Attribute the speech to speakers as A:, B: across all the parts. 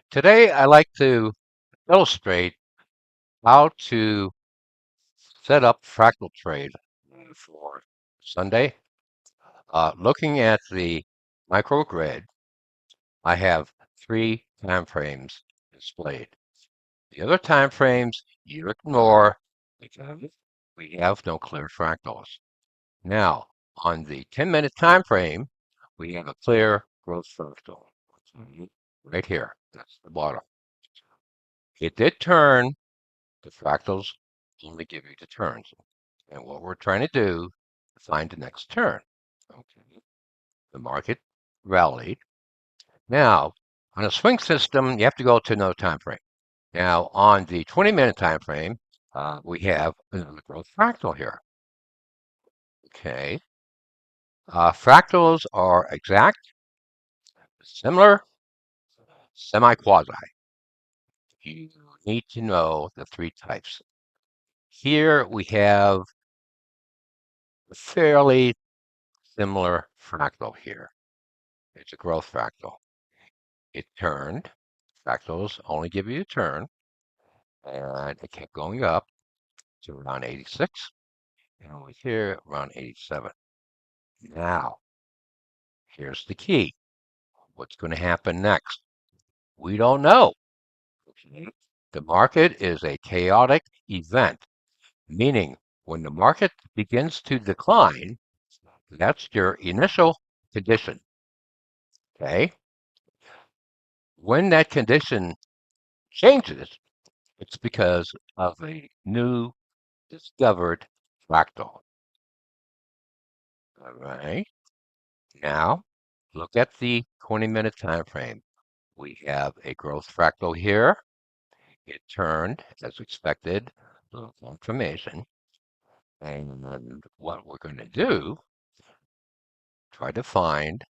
A: Today, I like to illustrate how to set up fractal trade for Sunday. Looking at the microgrid, I have three time frames displayed. The other time frames you ignore because we have no clear fractals. Now, on the 10-minute time frame, we have a clear growth fractal right here. That's the bottom. It did turn. The fractals only give you the turns. And what we're trying to do is find the next turn. Okay. The market rallied. Now, on a swing system, you have to go to another time frame. Now, on the 20-minute time frame, we have another growth fractal here. Okay. Fractals are exact, similar, semi-quasi. You need to know the three types. Here we have a fairly similar fractal here. It's a growth fractal. It turned. Fractals only give you a turn. And it kept going up to around 86. And over here, around 87. Now, here's the key. What's going to happen next? We don't know. Okay. The market is a chaotic event, meaning when the market begins to decline, that's your initial condition. Okay. When that condition changes, it's because of a new discovered fractal. All right. Now, look at the 20-minute time frame. We have a growth fractal here. It turned as expected, little confirmation. And what we're going to do, try to find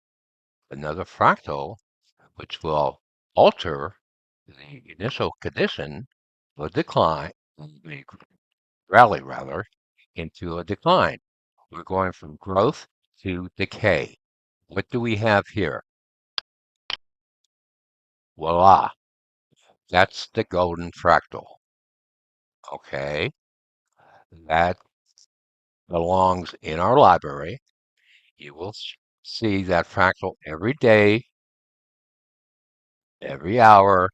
A: another fractal which will alter the initial condition, the decline, the rally rather, into a decline. We're going from growth to decay. What do we have here? Voila, that's the golden fractal. Okay, that belongs in our library. You will see that fractal every day, every hour,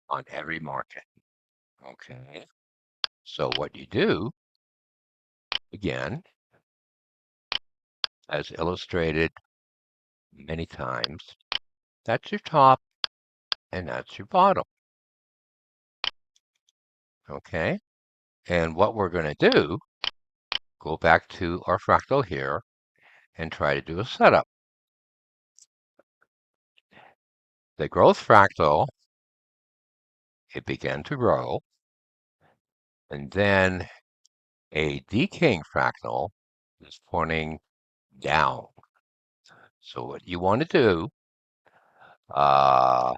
A: on every market. Okay, so what you do, again, as illustrated many times, that's your top and that's your bottom. Okay, and what we're going to do, go back to our fractal here and try to do a setup. The growth fractal, it began to grow, and then a decaying fractal is pointing down. So what you want to do, uh,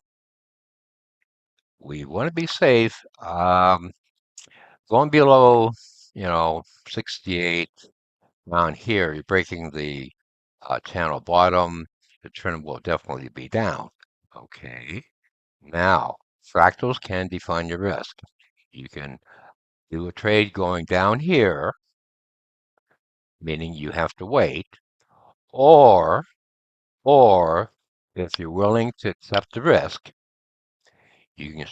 A: we want to be safe. Going below, 68 around here, you're breaking the channel bottom. The trend will definitely be down. Okay. Now, fractals can define your risk. You can do a trade going down here, meaning you have to wait, or if you're willing to accept the risk, you can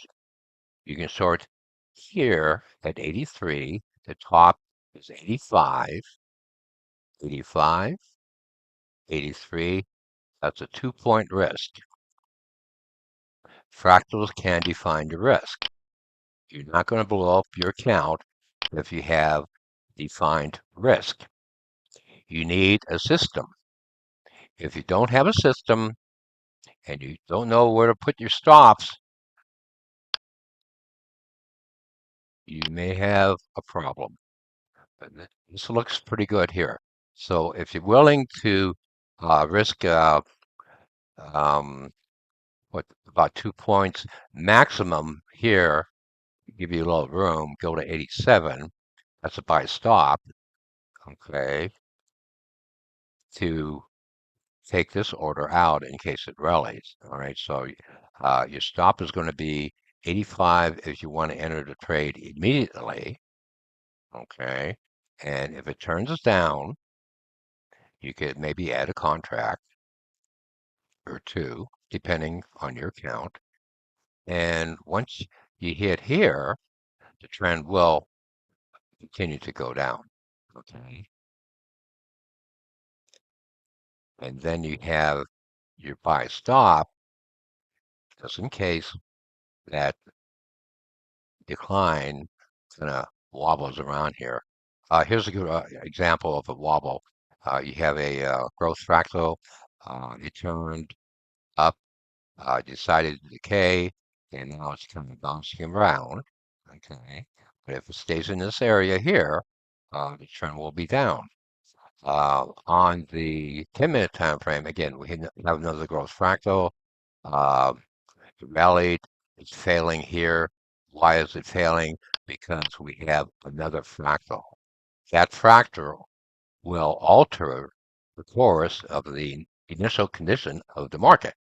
A: you can sort here at 83. The top is 85, 85, 83. That's a 2-point risk. Fractals can define your risk. You're not going to blow up your account if you have defined risk. You need a system. If you don't have a system and you don't know where to put your stops, you may have a problem. But this looks pretty good here. So if you're willing to risk what about 2 points maximum here, give you a little room, go to 87. That's a buy stop. Okay, to take this order out in case it rallies. All right, so Your stop is going to be 85 if you want to enter the trade immediately. Okay. And if it turns down, you could maybe add a contract or two, depending on your count. And once you hit here, the trend will continue to go down. Okay. And then you have your buy stop just in case that decline kind of wobbles around here. Here's a good example of a wobble. You have a growth fractal. It turned up, decided to decay, and now it's kind of bouncing around. Okay, but if it stays in this area here, the trend will be down. On the 10-minute time frame, again, we have another growth fractal. Uh, it rallied. It's failing here. Why is it failing? Because we have another fractal. That fractal will alter the course of the initial condition of the market.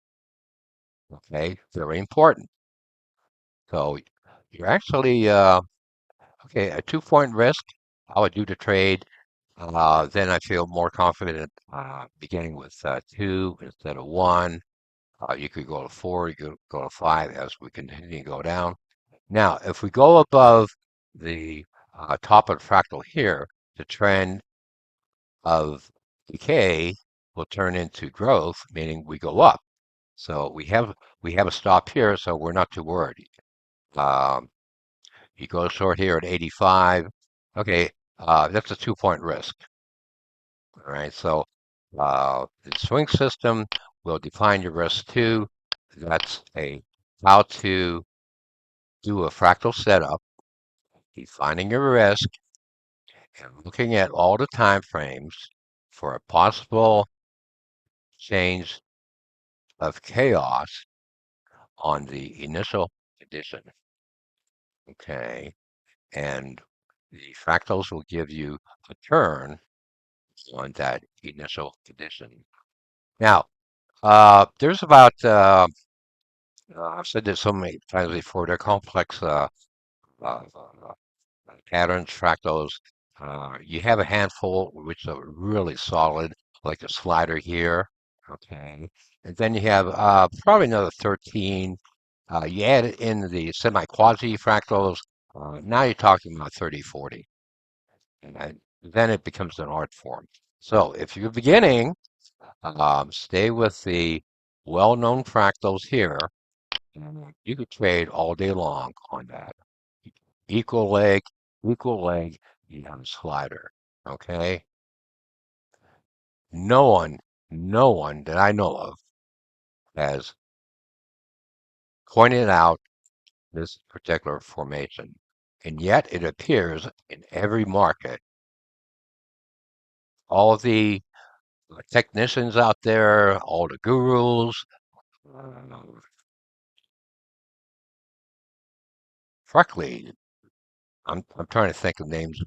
A: Okay, very important. So you're actually okay, a 2-point risk. I would do the trade. Then I feel more confident beginning with 2 instead of 1. You could go to 4, you could go to 5 as we continue to go down. Now, if we go above the top of the fractal here, the trend of decay will turn into growth, meaning we go up. So we have a stop here, so we're not too worried. Um, you go short here at 85. Okay, that's a 2-point risk. All right, so the swing system will define your risk too. That's how to do a fractal setup, defining your risk, and looking at all the time frames for a possible change of chaos on the initial condition. Okay, and the fractals will give you a turn on that initial condition. Now, there's about I've said this so many times before. They're complex uh, uh, patterns, fractals. You have a handful which are really solid, like a slider here. Okay, and then you have probably another 13. You add in the semi-quasi fractals. Now you're talking about 30, 40. And then it becomes an art form. So if you're beginning, stay with the well-known fractals here. And you could trade all day long on that. Equal leg, equal leg, you have a slider. Okay? No one, no one that I know of has pointed out this particular formation. And yet it appears in every market. All of the technicians out there, all the gurus, uh, frankly, I'm trying to think of names.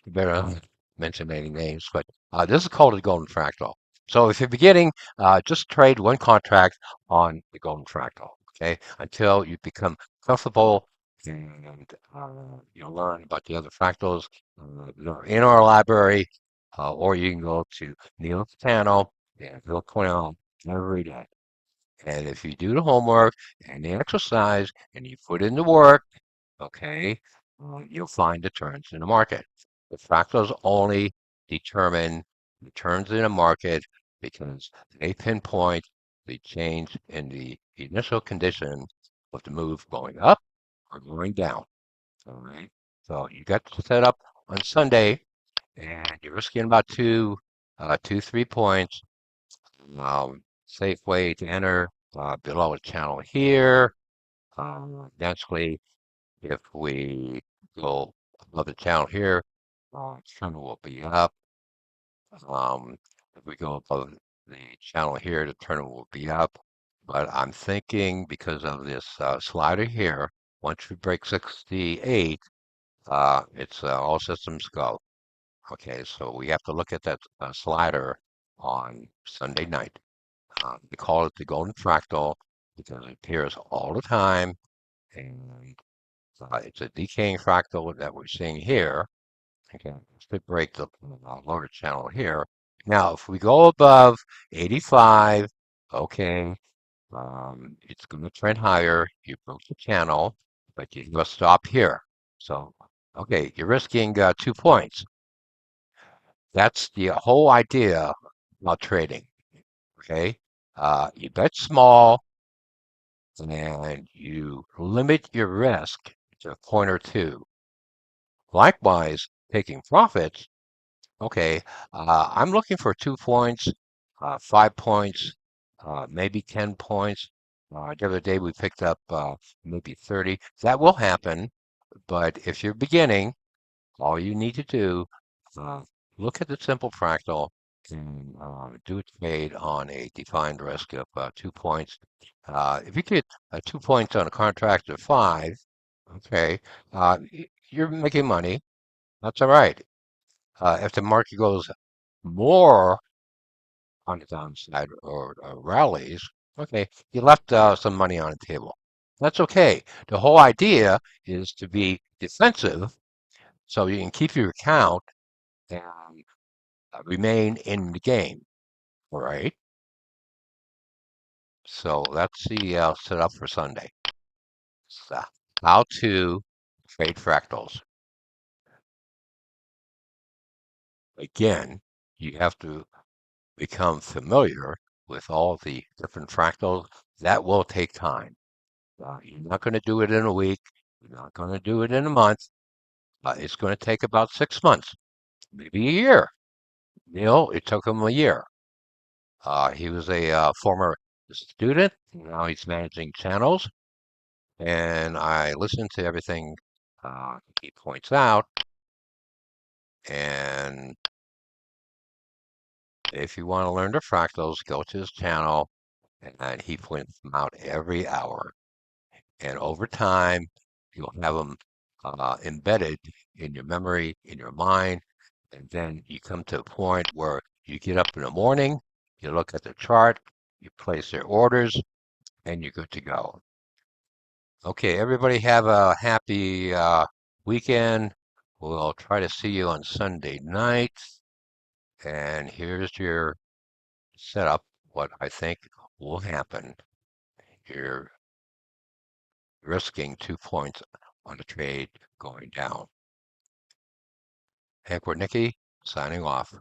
A: You better not mention any names, but this is called a golden fractal. So if you're beginning, just trade one contract on the golden fractal, okay, until you become comfortable and you'll learn about the other fractals that are in our library, or you can go to Neil's channel and he'll point out every day. And if you do the homework and the exercise and you put in the work, okay, you'll find the turns in the market. The fractals only determine the turns in a market because they pinpoint the change in the initial condition of the move going up or going down. All right. So you got set up on Sunday and you're risking about 3 points. Safe way to enter below a channel here. Naturally, if we go above the channel here, channel will be up. If we go above the channel here, the turn will be up. But I'm thinking because of this slider here, once we break 68, it's all systems go. Okay, so we have to look at that slider on Sunday night. We call it the golden fractal. because it appears all the time, and it's a decaying fractal that we're seeing here. Okay, let's break the lower channel here. Now, if we go above 85, okay, it's going to trend higher. You broke the channel, but you must stop here. So, okay, you're risking 2 points. That's the whole idea about trading. Okay, you bet small and you limit your risk to a point or two. Likewise, taking profits. Okay, I'm looking for 2 points, 5 points, maybe 10 points. The other day we picked up maybe 30. That will happen, but if you're beginning, all you need to do, uh, look at the simple fractal and do a trade on a defined risk of 2 points. If you get 2 points on a contract of five, okay, you're making money. That's all right. If the market goes more on the downside or rallies, okay, you left some money on the table. That's okay. The whole idea is to be defensive so you can keep your account and remain in the game. All right. So that's the setup for Sunday. So how to trade fractals. Again, you have to become familiar with all the different fractals. That will take time. You're not going to do it in a week. You're not going to do it in a month. It's going to take about 6 months, maybe a year. It took him a year. He was a former student. Now he's managing channels. And I listened to everything he points out. And if you want to learn the fractals, go to his channel. And he points them out every hour. And over time, you'll have them embedded in your memory, in your mind. And then you come to a point where you get up in the morning, you look at the chart, you place your orders, and you're good to go. Okay, everybody have a happy weekend. We'll try to see you on Sunday night. And here's your setup, what I think will happen. You're risking 2 points on the trade going down. Hank Wiernicki, signing off.